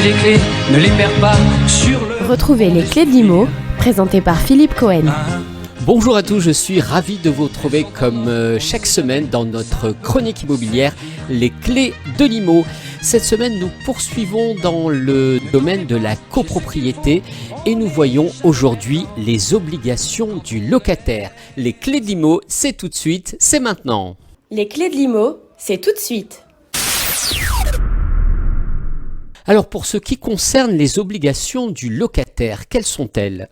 les clés, ne les perds pas sur le... Retrouvez les clés de l'IMO, présentées par Philippe Cohen. Bonjour à tous, je suis ravi de vous retrouver comme chaque semaine dans notre chronique immobilière, les clés de l'IMO. Cette semaine, nous poursuivons dans le domaine de la copropriété et nous voyons aujourd'hui les obligations du locataire. Les clés de l'IMO, c'est tout de suite, c'est maintenant. Les clés de l'IMO, c'est tout de suite. Alors pour ce qui concerne les obligations du locataire, quelles sont-elles ?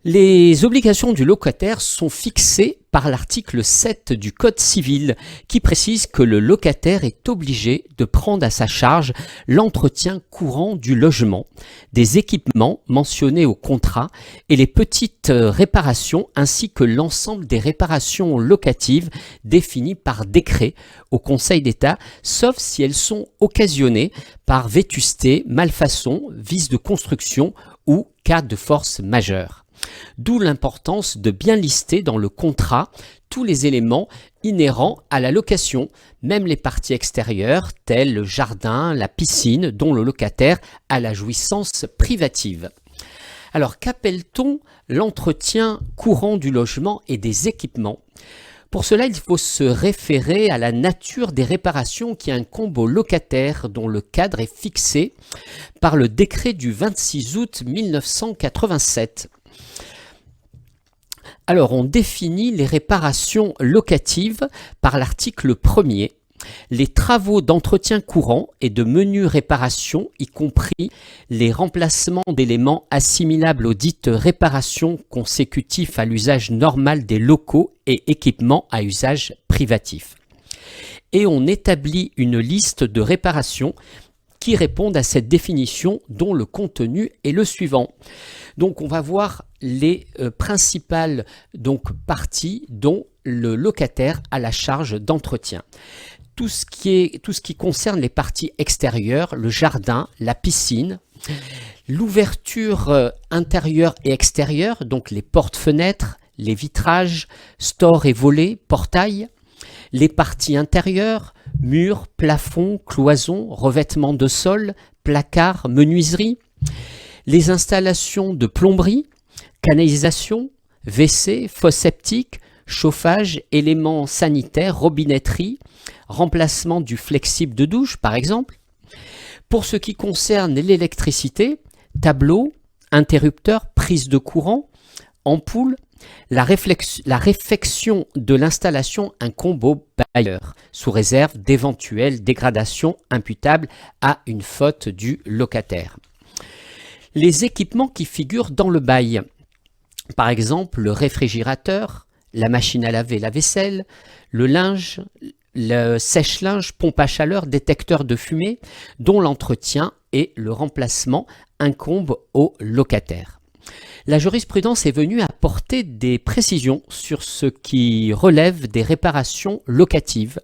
Les obligations du locataire sont fixées par l'article 7 du Code civil qui précise que le locataire est obligé de prendre à sa charge l'entretien courant du logement, des équipements mentionnés au contrat et les petites réparations ainsi que l'ensemble des réparations locatives définies par décret au Conseil d'État, sauf si elles sont occasionnées par vétusté, malfaçon, vice de construction ou cas de force majeure. D'où l'importance de bien lister dans le contrat tous les éléments inhérents à la location, même les parties extérieures telles le jardin, la piscine dont le locataire a la jouissance privative. Alors qu'appelle-t-on l'entretien courant du logement et des équipements ? Pour cela, il faut se référer à la nature des réparations qui incombent au locataire dont le cadre est fixé par le décret du 26 août 1987. Alors, on définit les réparations locatives par l'article 1er. Les travaux d'entretien courant et de menues réparations, y compris les remplacements d'éléments assimilables aux dites réparations consécutifs à l'usage normal des locaux et équipements à usage privatif. Et on établit une liste de réparations qui répondent à cette définition dont le contenu est le suivant. Donc on va voir les principales parties dont le locataire a la charge d'entretien. Tout ce qui concerne les parties extérieures, le jardin, la piscine, l'ouverture intérieure et extérieure, donc les portes-fenêtres, les vitrages, stores et volets, portails, les parties intérieures, murs, plafonds, cloisons, revêtements de sol, placards, menuiseries, les installations de plomberie, canalisation, WC, fosse septique, chauffage, éléments sanitaires, robinetterie, remplacement du flexible de douche par exemple. Pour ce qui concerne l'électricité, tableau, interrupteur, prise de courant, ampoule, la réfection de l'installation incombe au bailleur, sous réserve d'éventuelles dégradations imputables à une faute du locataire. Les équipements qui figurent dans le bail, par exemple le réfrigérateur, la machine à laver, la vaisselle, le linge, le sèche-linge, pompe à chaleur, détecteur de fumée, dont l'entretien et le remplacement incombent au locataire. La jurisprudence est venue apporter des précisions sur ce qui relève des réparations locatives.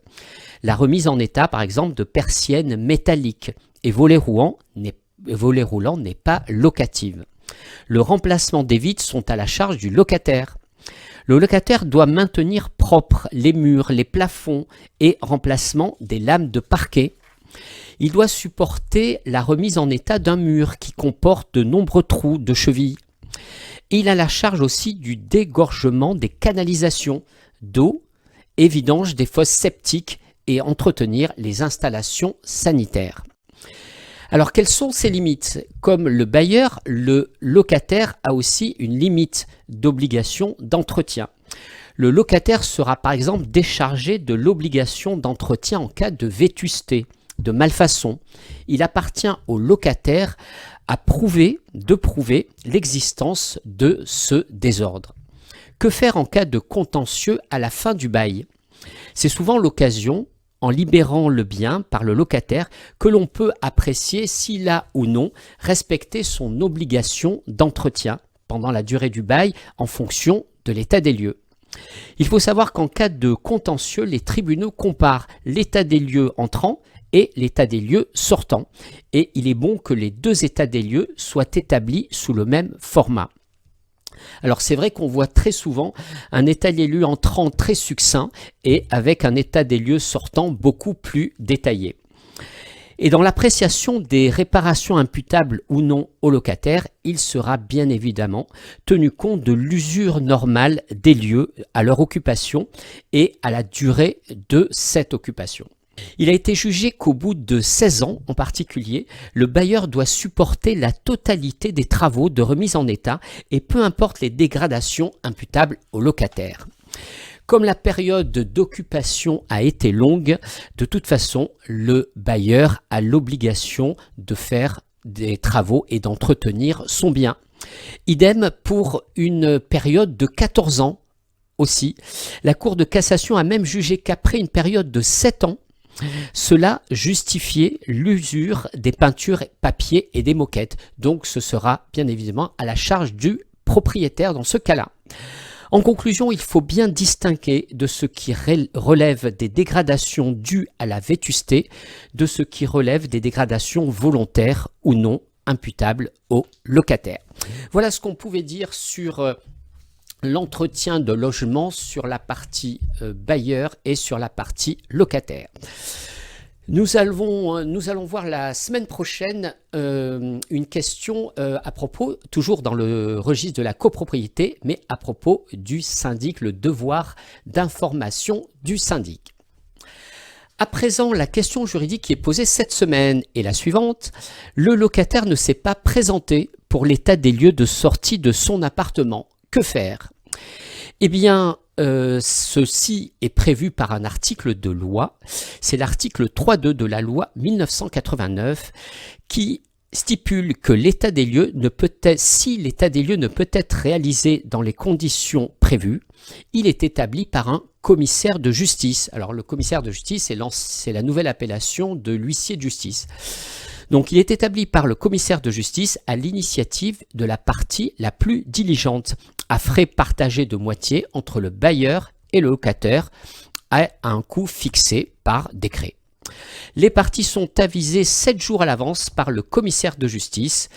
La remise en état, par exemple, de persiennes métalliques et volets roulants n'est pas locative. Le remplacement des vitres sont à la charge du locataire. Le locataire doit maintenir propres les murs, les plafonds et remplacement des lames de parquet. Il doit supporter la remise en état d'un mur qui comporte de nombreux trous de cheville. Et il a la charge aussi du dégorgement des canalisations d'eau et vidange des fosses septiques et entretenir les installations sanitaires. Alors quelles sont ces limites ? Comme le bailleur, le locataire a aussi une limite d'obligation d'entretien. Le locataire sera par exemple déchargé de l'obligation d'entretien en cas de vétusté, de malfaçon. Il appartient au locataire de prouver l'existence de ce désordre. Que faire en cas de contentieux à la fin du bail ? C'est souvent l'occasion, en libérant le bien par le locataire, que l'on peut apprécier s'il a ou non respecté son obligation d'entretien pendant la durée du bail en fonction de l'état des lieux. Il faut savoir qu'en cas de contentieux, les tribunaux comparent l'état des lieux entrant et l'état des lieux sortant. Et il est bon que les deux états des lieux soient établis sous le même format. Alors c'est vrai qu'on voit très souvent un état des lieux entrant très succinct et avec un état des lieux sortant beaucoup plus détaillé. Et dans l'appréciation des réparations imputables ou non au locataire, il sera bien évidemment tenu compte de l'usure normale des lieux à leur occupation et à la durée de cette occupation. Il a été jugé qu'au bout de 16 ans en particulier, le bailleur doit supporter la totalité des travaux de remise en état et peu importe les dégradations imputables au locataire. Comme la période d'occupation a été longue, de toute façon, le bailleur a l'obligation de faire des travaux et d'entretenir son bien. Idem pour une période de 14 ans aussi. La Cour de cassation a même jugé qu'après une période de 7 ans, cela justifiait l'usure des peintures papier et des moquettes. Donc ce sera bien évidemment à la charge du propriétaire dans ce cas-là. En conclusion, il faut bien distinguer de ce qui relève des dégradations dues à la vétusté de ce qui relève des dégradations volontaires ou non imputables au locataire. Voilà ce qu'on pouvait dire sur l'entretien de logement, sur la partie bailleur et sur la partie locataire. Nous allons voir la semaine prochaine une question à propos, toujours dans le registre de la copropriété, mais à propos du syndic, le devoir d'information du syndic. À présent, la question juridique qui est posée cette semaine est la suivante. Le locataire ne s'est pas présenté pour l'état des lieux de sortie de son appartement. Que faire ? Eh bien, ceci est prévu par un article de loi, c'est l'article 3.2 de la loi 1989 qui stipule que l'état des lieux ne peut être, si l'état des lieux ne peut être réalisé dans les conditions prévues, il est établi par un commissaire de justice. Alors le commissaire de justice, c'est la nouvelle appellation de l'huissier de justice. Donc il est établi par le commissaire de justice à l'initiative de la partie la plus diligente, à frais partagés de moitié entre le bailleur et le locataire, à un coût fixé par décret. Les parties sont avisées 7 jours à l'avance par le commissaire de justice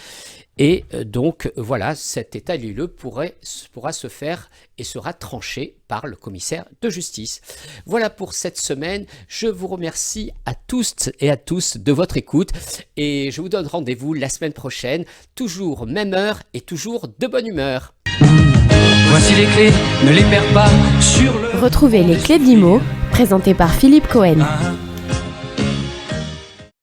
et donc voilà, cet état des lieux pourra se faire et sera tranché par le commissaire de justice. Voilà pour cette semaine, je vous remercie à tous et à tous de votre écoute et je vous donne rendez-vous la semaine prochaine, toujours même heure et toujours de bonne humeur. Voici les clés, ne les perds pas sur le... Retrouvez les clés de l'IMO, présentées par Philippe Cohen.